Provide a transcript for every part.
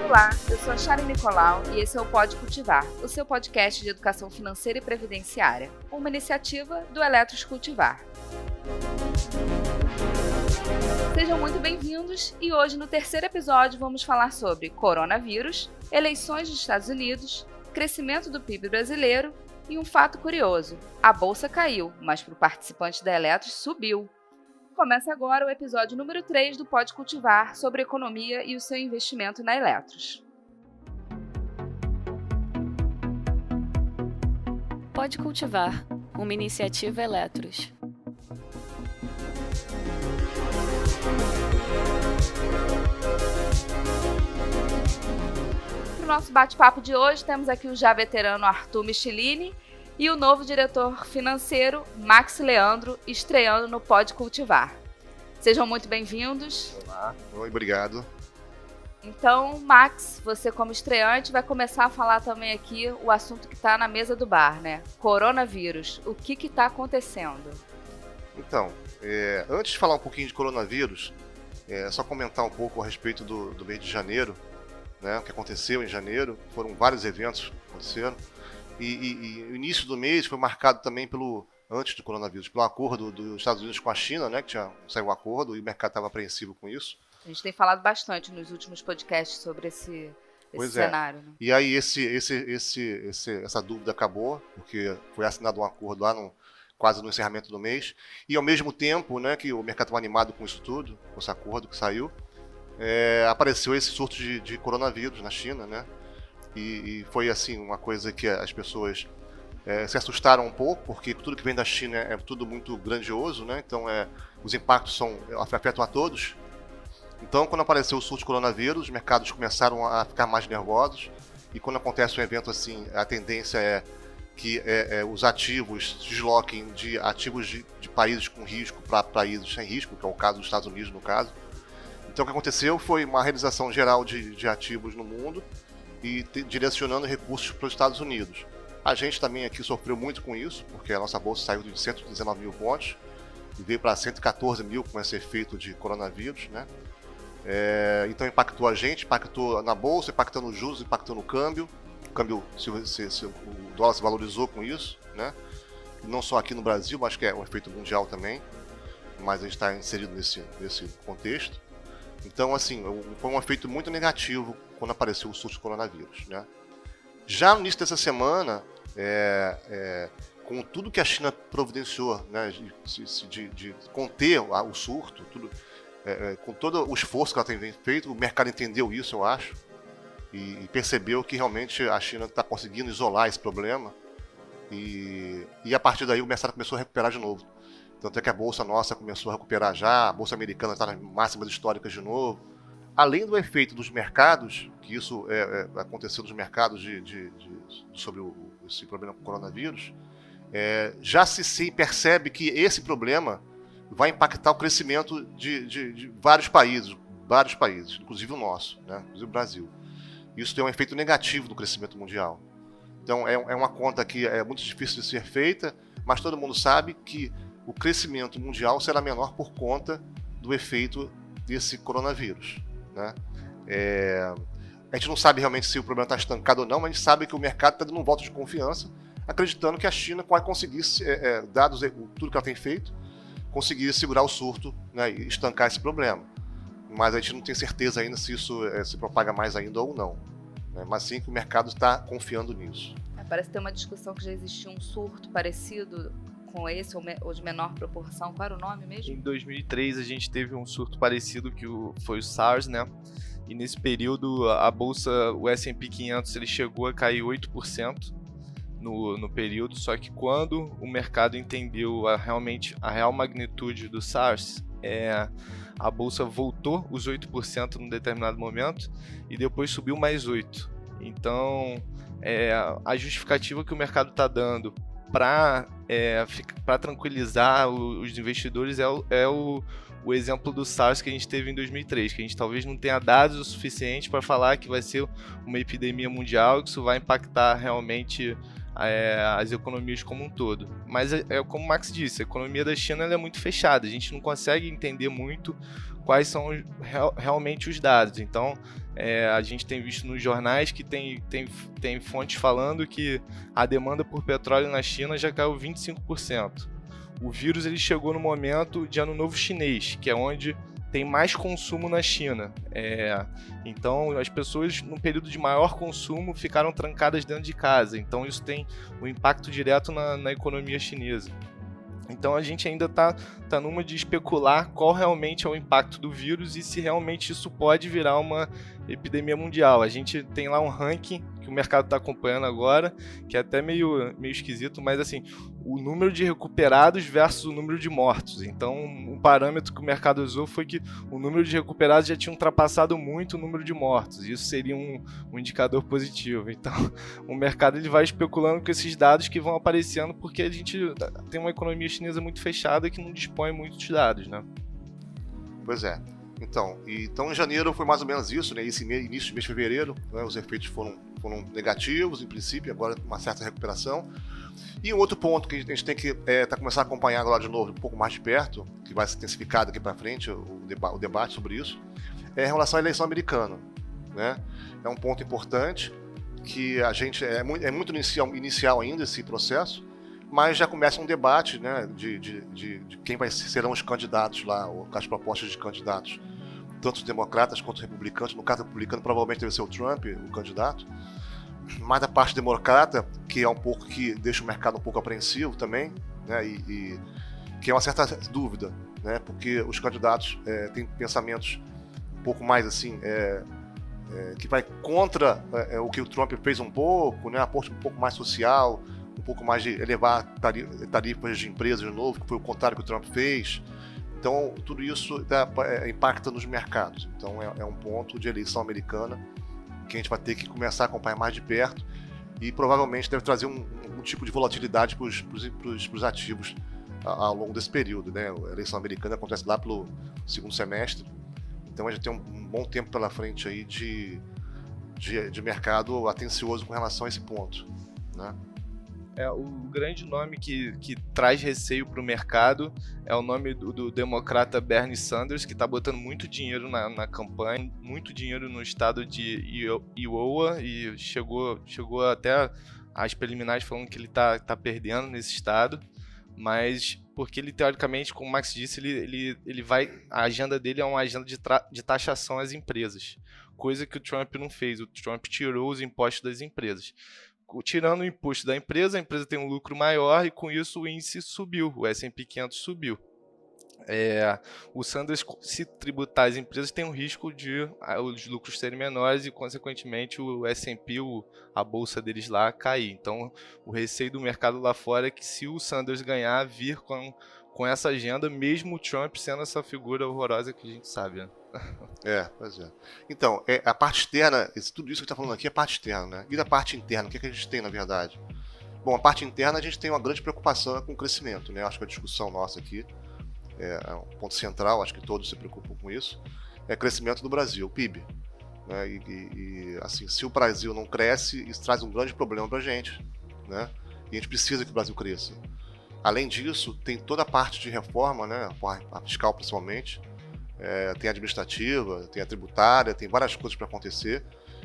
Olá, eu sou a Chari Nicolau e esse é o Pode Cultivar, o seu podcast de educação financeira e previdenciária, uma iniciativa do Eletros Cultivar. Sejam muito bem-vindos e hoje no terceiro episódio vamos falar sobre coronavírus, eleições dos Estados Unidos, crescimento do PIB brasileiro e um fato curioso, a bolsa caiu, mas para o participante da Eletros subiu. Começa agora o episódio número 3 do Pode Cultivar sobre economia e o seu investimento na Eletros. Pode Cultivar, uma iniciativa Eletros. No nosso bate-papo de hoje temos aqui o já veterano Arthur Michelini e o novo diretor financeiro, Max Leandro, estreando no Pode Cultivar. Sejam muito bem-vindos. Olá, obrigado. Então, Max, você como estreante vai começar a falar também aqui o assunto que está na mesa do bar, né? Coronavírus. O que está acontecendo? Então, antes de falar um pouquinho de coronavírus, só comentar um pouco a respeito do mês de janeiro, né? O que aconteceu em janeiro. Foram vários eventos que aconteceram. E o início do mês foi marcado também antes do coronavírus, pelo acordo dos Estados Unidos com a China, né, que saiu um acordo e o mercado estava apreensivo com isso. A gente tem falado bastante nos últimos podcasts sobre esse cenário. Né? E aí essa dúvida acabou, porque foi assinado um acordo lá quase no encerramento do mês. E ao mesmo tempo, né, que o mercado estava animado com isso tudo, com esse acordo que saiu, apareceu esse surto de coronavírus na China, né? E foi assim uma coisa que as pessoas se assustaram um pouco, porque tudo que vem da China é tudo muito grandioso, né? Então os impactos afetam a todos. Então, quando apareceu o surto de coronavírus, os mercados começaram a ficar mais nervosos. E quando acontece um evento assim, a tendência é que os ativos se desloquem de ativos de países com risco para países sem risco, que é o caso dos Estados Unidos, no caso. Então, o que aconteceu foi uma realização geral de ativos no mundo e direcionando recursos para os Estados Unidos. A gente também aqui sofreu muito com isso, porque a nossa bolsa saiu de 119 mil pontos e veio para 114 mil com esse efeito de coronavírus, né? Então impactou a gente, impactou na bolsa, impactou nos juros, impactou no câmbio. O câmbio, o dólar se valorizou com isso, né? E não só aqui no Brasil, mas que é um efeito mundial também, mas a gente está inserido nesse contexto. Então, assim, foi um efeito muito negativo quando apareceu o surto de coronavírus, né? Já no início dessa semana, com tudo que a China providenciou, né, de conter o surto, com todo o esforço que ela tem feito, o mercado entendeu isso, eu acho, e percebeu que realmente a China está conseguindo isolar esse problema, e a partir daí o mercado começou a recuperar de novo. Tanto é que a bolsa nossa começou a recuperar já, a bolsa americana está nas máximas históricas de novo. Além do efeito dos mercados, que isso aconteceu nos mercados sobre esse problema com o coronavírus, já se percebe que esse problema vai impactar o crescimento de vários países, inclusive o nosso, né, inclusive o Brasil. Isso tem um efeito negativo no crescimento mundial. Então é uma conta que é muito difícil de ser feita, mas todo mundo sabe que o crescimento mundial será menor por conta do efeito desse coronavírus, né? A gente não sabe realmente se o problema está estancado ou não, mas a gente sabe que o mercado está dando um voto de confiança, acreditando que a China vai conseguir, dados tudo que ela tem feito, conseguir segurar o surto, né, e estancar esse problema. Mas a gente não tem certeza ainda se isso se propaga mais ainda ou não, né? Mas sim que o mercado está confiando nisso. Parece ter uma discussão que já existia um surto parecido com esse, ou de menor proporção. Qual era o nome mesmo? Em 2003 a gente teve um surto parecido que foi o SARS, né? E nesse período a bolsa, o S&P 500, ele chegou a cair 8% no período, só que quando o mercado entendeu realmente a real magnitude do SARS, a bolsa voltou os 8% num determinado momento e depois subiu mais 8%. Então, a justificativa que o mercado está dando para tranquilizar os investidores é o exemplo do SARS que a gente teve em 2003, que a gente talvez não tenha dados o suficiente para falar que vai ser uma epidemia mundial, que isso vai impactar realmente as economias como um todo. Mas como o Max disse, a economia da China ela é muito fechada, a gente não consegue entender muito quais são realmente os dados. Então, a gente tem visto nos jornais que tem fontes falando que a demanda por petróleo na China já caiu 25%. O vírus ele chegou no momento de Ano Novo Chinês, que é onde tem mais consumo na China. Então, as pessoas, num período de maior consumo, ficaram trancadas dentro de casa. Então, isso tem um impacto direto na economia chinesa. Então, a gente ainda está numa de especular qual realmente é o impacto do vírus e se realmente isso pode virar uma epidemia mundial. A gente tem lá um ranking que o mercado está acompanhando agora, que é até meio esquisito, mas assim, o número de recuperados versus o número de mortos. Então, um parâmetro que o mercado usou foi que o número de recuperados já tinha ultrapassado muito o número de mortos. Isso seria um indicador positivo. Então, o mercado ele vai especulando com esses dados que vão aparecendo, porque a gente tem uma economia chinesa muito fechada que não dispõe muito de dados, né? Pois é. Então, em janeiro foi mais ou menos isso, né? Início de mês de fevereiro, né? Os efeitos foram negativos, em princípio, agora uma certa recuperação. E um outro ponto que a gente tem que começar a acompanhar agora de novo, um pouco mais de perto, que vai se intensificar daqui para frente o debate sobre isso, é em relação à eleição americana, né? É um ponto importante que a gente é muito inicial ainda esse processo, mas já começa um debate, né, de quem serão os candidatos lá, ou as propostas de candidatos, tanto os democratas quanto os republicanos. No caso republicano, provavelmente deve ser o Trump, o candidato, mas da parte democrata, que é um pouco que deixa o mercado um pouco apreensivo também, né, e que é uma certa dúvida, né, porque os candidatos têm pensamentos um pouco mais assim, que vai contra o que o Trump fez um pouco, né, aposta um pouco mais social, um pouco mais de elevar tarifas de empresas de novo, que foi o contrário que o Trump fez. Então, tudo isso impacta nos mercados. Então, é um ponto de eleição americana que a gente vai ter que começar a acompanhar mais de perto e provavelmente deve trazer um tipo de volatilidade para os ativos ao longo desse período, né? A eleição americana acontece lá pelo segundo semestre, então a gente tem um bom tempo pela frente aí de mercado atencioso com relação a esse ponto, né? O grande nome que traz receio para o mercado é o nome do democrata Bernie Sanders, que está botando muito dinheiro na campanha, muito dinheiro no estado de Iowa, e chegou até as preliminares falando que ele está perdendo nesse estado, mas porque ele, teoricamente, como o Max disse, a agenda dele é uma agenda de taxação às empresas, coisa que o Trump não fez. O Trump tirou os impostos das empresas. Tirando o imposto da empresa, a empresa tem um lucro maior e com isso o índice subiu, o S&P 500 subiu. O Sanders, se tributar as empresas, tem um risco de os lucros serem menores e, consequentemente, o S&P, a bolsa deles lá, cair. Então, o receio do mercado lá fora é que, se o Sanders ganhar, vir com essa agenda, mesmo o Trump sendo essa figura horrorosa que a gente sabe, né? Pois é. Então, a parte externa, tudo isso que está falando aqui é a parte externa, né? E da parte interna, o que a gente tem, na verdade? Bom, a parte interna a gente tem uma grande preocupação com o crescimento, né? Acho que a discussão nossa aqui é um ponto central, acho que todos se preocupam com isso, é o crescimento do Brasil, o PIB, né? E assim, se o Brasil não cresce, isso traz um grande problema para a gente, né? E a gente precisa que o Brasil cresça. Além disso, tem toda a parte de reforma, né? A fiscal principalmente, tem a administrativa, tem a tributária, tem várias coisas para acontecer,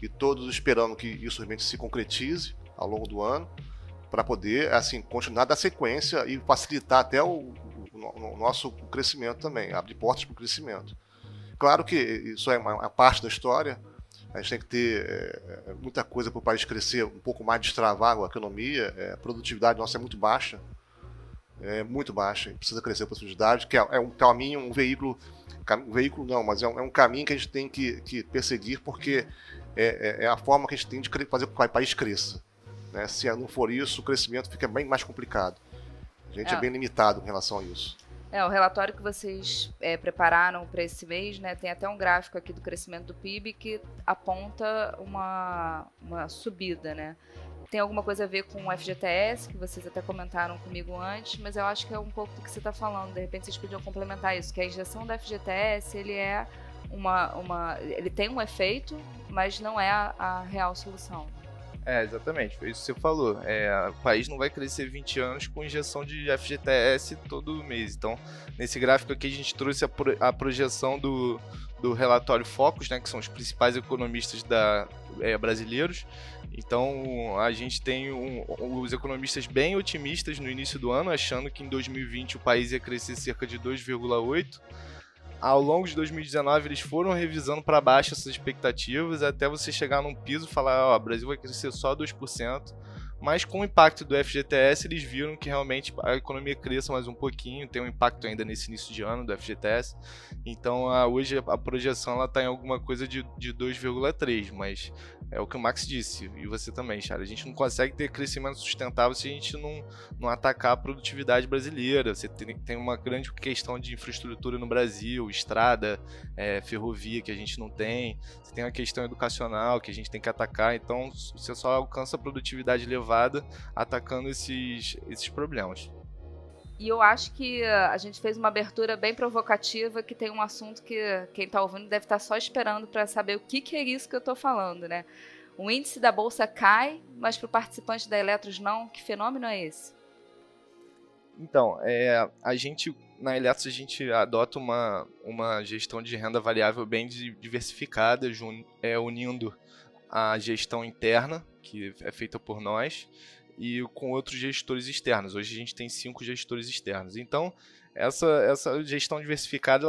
e todos esperando que isso realmente se concretize ao longo do ano, para poder assim continuar da sequência e facilitar até o nosso crescimento também, abrir portas para o crescimento. Claro que isso é uma parte da história, a gente tem que ter muita coisa para o país crescer, um pouco mais destravar a economia, a produtividade nossa é muito baixa, precisa crescer a produtividade, que é um caminho, um veículo não, mas é um caminho que a gente tem que perseguir, porque é a forma que a gente tem de fazer com que o país cresça, né? Se não for isso, o crescimento fica bem mais complicado. A gente é bem limitado em relação a isso. O relatório que vocês prepararam para esse mês, né, tem até um gráfico aqui do crescimento do PIB que aponta uma subida, né? Tem alguma coisa a ver com o FGTS, que vocês até comentaram comigo antes, mas eu acho que é um pouco do que você está falando. De repente vocês podiam complementar isso, que a injeção do FGTS, ele ele tem um efeito, mas não é a real solução. Exatamente, foi isso que você falou. O país não vai crescer 20 anos com injeção de FGTS todo mês. Então, nesse gráfico aqui a gente trouxe a projeção do relatório Focus, né, que são os principais economistas brasileiros. Então, a gente tem os economistas bem otimistas no início do ano, achando que em 2020 o país ia crescer cerca de 2,8%. Ao longo de 2019, eles foram revisando para baixo essas expectativas, até você chegar num piso e falar, o Brasil vai crescer só 2%. Mas com o impacto do FGTS, eles viram que realmente a economia cresça mais um pouquinho, tem um impacto ainda nesse início de ano do FGTS. Então, hoje a projeção está em alguma coisa de 2,3%, mas é o que o Max disse, e você também, Charles. A gente não consegue ter crescimento sustentável se a gente não atacar a produtividade brasileira. Você tem uma grande questão de infraestrutura no Brasil, estrada, ferrovia que a gente não tem. Você tem uma questão educacional que a gente tem que atacar. Então, você só alcança a produtividade elevada atacando esses problemas. E eu acho que a gente fez uma abertura bem provocativa, que tem um assunto que quem está ouvindo deve estar só esperando para saber o que é isso que eu estou falando, né? O índice da Bolsa cai, mas para o participante da Eletros não. Que fenômeno é esse? Então, na Eletros a gente adota uma gestão de renda variável bem diversificada, unindo a gestão interna, que é feita por nós, e com outros gestores externos. Hoje a gente tem 5 gestores externos. Então, essa gestão diversificada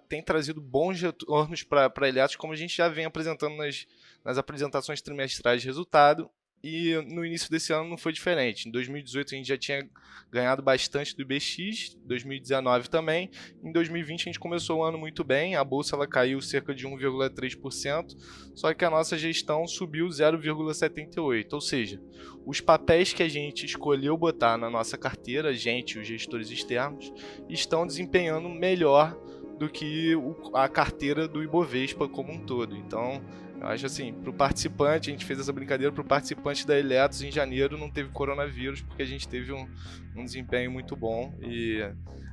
tem trazido bons retornos para a Eletros, como a gente já vem apresentando nas apresentações trimestrais de resultado, e no início desse ano não foi diferente. Em 2018 a gente já tinha ganhado bastante do IBX, 2019 também. Em 2020 a gente começou o ano muito bem, a bolsa ela caiu cerca de 1,3%, só que a nossa gestão subiu 0,78%, ou seja, os papéis que a gente escolheu botar na nossa carteira, os gestores externos, estão desempenhando melhor do que a carteira do Ibovespa como um todo. Então, eu acho assim, para o participante, a gente fez essa brincadeira, para o participante da Eletros em janeiro não teve coronavírus, porque a gente teve um desempenho muito bom, e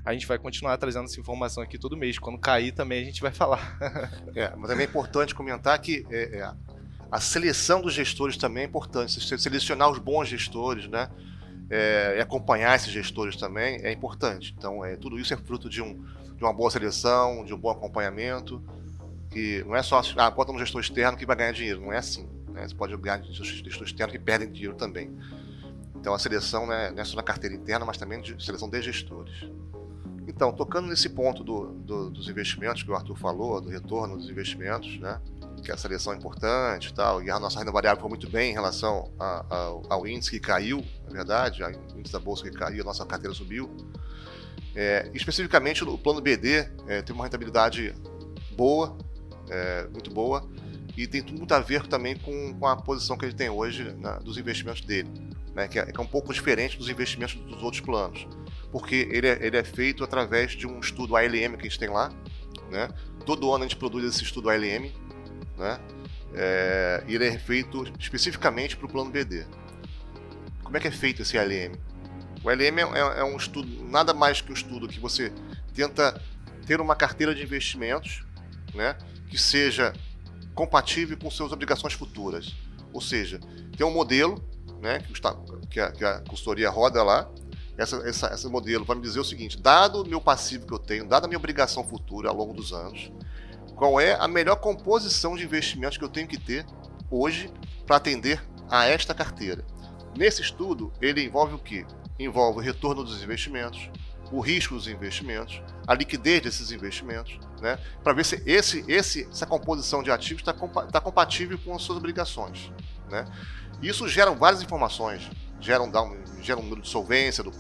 a gente vai continuar trazendo essa informação aqui todo mês. Quando cair também a gente vai falar. Mas também é importante comentar que a seleção dos gestores também é importante, selecionar os bons gestores, né? E acompanhar esses gestores também é importante. Então, tudo isso é fruto de uma boa seleção, de um bom acompanhamento, que não é só bota um gestor externo que vai ganhar dinheiro, não é assim, né? Você pode ganhar gestor externo que perdem dinheiro também. Então a seleção, né, não é só na carteira interna, mas também de seleção de gestores. Então, tocando nesse ponto dos investimentos que o Arthur falou, do retorno dos investimentos, né, que a seleção é importante e tal, e a nossa renda variável foi muito bem em relação ao índice que caiu, na verdade, o índice da bolsa que caiu, a nossa carteira subiu. Especificamente o plano BD tem uma rentabilidade boa, muito boa, e tem tudo muito a ver também com a posição que ele tem hoje dos investimentos dele, né, que é um pouco diferente dos investimentos dos outros planos, porque ele é feito através de um estudo ALM que a gente tem lá, né? Todo ano a gente produz esse estudo ALM, né? E ele é feito especificamente para o plano BD. Como é que é feito esse ALM? O ALM é um estudo, nada mais que um estudo que você tenta ter uma carteira de investimentos, né, que seja compatível com suas obrigações futuras. Ou seja, tem um modelo, né, que a consultoria roda lá. Esse modelo vai me dizer o seguinte: dado o meu passivo que eu tenho, dada a minha obrigação futura ao longo dos anos, qual é a melhor composição de investimentos que eu tenho que ter hoje para atender a esta carteira. Nesse estudo, ele envolve o quê? Envolve o retorno dos investimentos, o risco dos investimentos, a liquidez desses investimentos, né, para ver se essa composição de ativos está compatível com as suas obrigações, né. Isso gera várias informações, gera um número de solvência do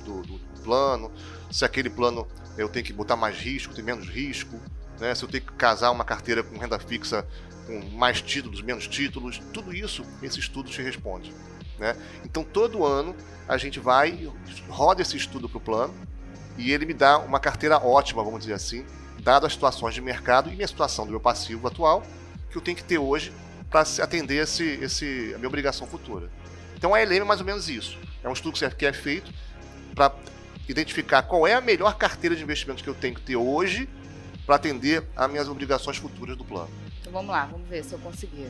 plano, se aquele plano eu tenho que botar mais risco, tem menos risco, né, se eu tenho que casar uma carteira com renda fixa com mais títulos, menos títulos, tudo isso esse estudo te responde, né. Então todo ano a gente roda esse estudo para o plano, e ele me dá uma carteira ótima, vamos dizer assim, dado as situações de mercado e minha situação do meu passivo atual, que eu tenho que ter hoje para atender a minha obrigação futura. Então a ALM é mais ou menos isso. É um estudo que é feito para identificar qual é a melhor carteira de investimentos que eu tenho que ter hoje para atender às minhas obrigações futuras do plano. Então vamos lá, vamos ver se eu conseguir.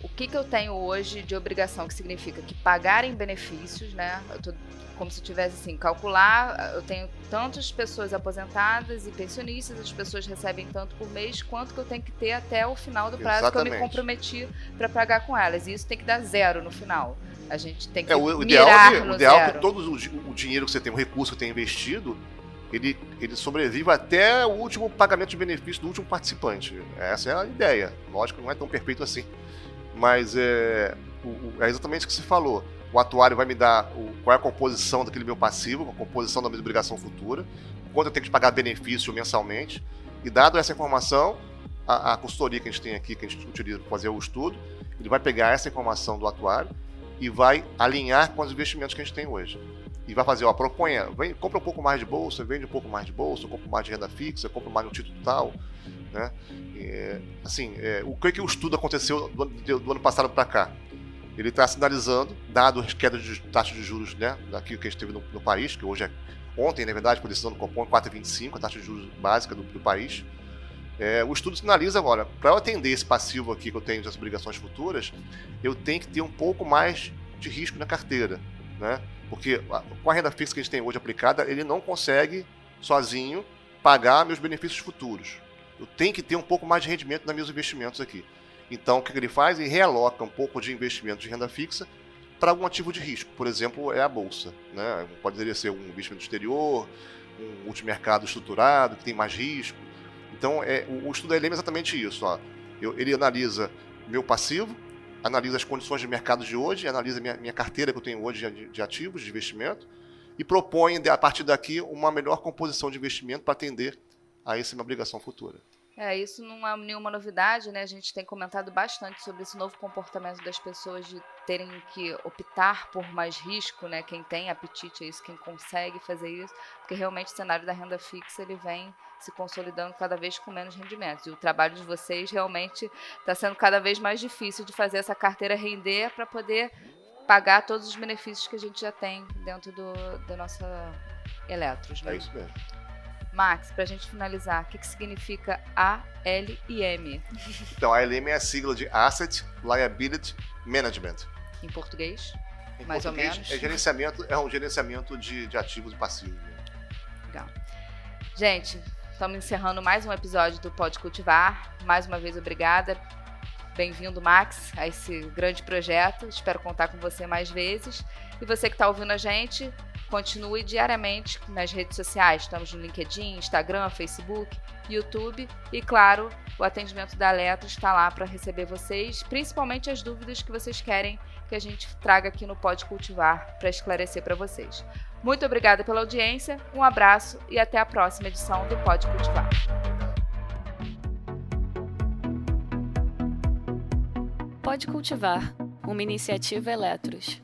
O que eu tenho hoje de obrigação, que significa que pagarem benefícios, né? Eu tô como se tivesse assim, calcular, eu tenho tantas pessoas aposentadas e pensionistas, as pessoas recebem tanto por mês, quanto que eu tenho que ter até o final do prazo que eu me comprometi para pagar com elas. E isso tem que dar 0 no final. A gente tem que o mirar ideal, no o ideal é zero. que todo o dinheiro que você tem, o recurso que você tem investido, ele sobreviva até o último pagamento de benefício do último participante. Essa é a ideia. Lógico que não é tão perfeito assim. Mas é exatamente o que você falou. O atuário vai me dar qual é a composição daquele meu passivo, a composição da minha obrigação futura, quanto eu tenho que pagar benefício mensalmente. E dado essa informação, a consultoria que a gente tem aqui, que a gente utiliza para fazer o estudo, ele vai pegar essa informação do atuário e vai alinhar com os investimentos que a gente tem hoje. E vai fazer, proponha, compra um pouco mais de bolsa, vende um pouco mais de bolsa, compra mais de renda fixa, compra mais no título tal, né? O que o estudo aconteceu do ano passado para cá? Ele está sinalizando, dado as quedas de taxa de juros, né, daqui que a gente teve no país, que hoje ontem, na verdade, por decisão do Copom, 4,25, a taxa de juros básica do país. O estudo sinaliza agora, para eu atender esse passivo aqui que eu tenho das obrigações futuras, eu tenho que ter um pouco mais de risco na carteira, né? Porque com a renda fixa que a gente tem hoje aplicada, ele não consegue, sozinho, pagar meus benefícios futuros. Eu tenho que ter um pouco mais de rendimento nos meus investimentos aqui. Então, o que ele faz? Ele realoca um pouco de investimento de renda fixa para algum ativo de risco. Por exemplo, é a bolsa, né? Poderia ser um investimento exterior, um multimercado estruturado, que tem mais risco. Então, o estudo da ELEM é exatamente isso. Ele analisa meu passivo, analisa as condições de mercado de hoje, analisa minha carteira que eu tenho hoje de ativos, de investimento, e propõe, a partir daqui, uma melhor composição de investimento para atender a essa minha obrigação futura. Isso não é nenhuma novidade, né? A gente tem comentado bastante sobre esse novo comportamento das pessoas de terem que optar por mais risco, né? Quem tem apetite a isso, quem consegue fazer isso, porque realmente o cenário da renda fixa ele vem se consolidando cada vez com menos rendimentos. E o trabalho de vocês realmente está sendo cada vez mais difícil de fazer essa carteira render para poder pagar todos os benefícios que a gente já tem dentro da nossa Eletros, né? É isso mesmo. Max, para a gente finalizar, o que significa ALM? Então, a ALM é a sigla de Asset Liability Management. Em português? Em mais português, ou menos. É um gerenciamento de ativos e passivos. Legal. Gente, estamos encerrando mais um episódio do Pode Cultivar. Mais uma vez, obrigada. Bem-vindo, Max, a esse grande projeto. Espero contar com você mais vezes. E você que está ouvindo a gente, continue diariamente nas redes sociais. Estamos no LinkedIn, Instagram, Facebook, YouTube. E, claro, o atendimento da Eletros está lá para receber vocês, principalmente as dúvidas que vocês querem que a gente traga aqui no Pode Cultivar para esclarecer para vocês. Muito obrigada pela audiência, um abraço e até a próxima edição do Pode Cultivar. Pode Cultivar, uma iniciativa Eletros.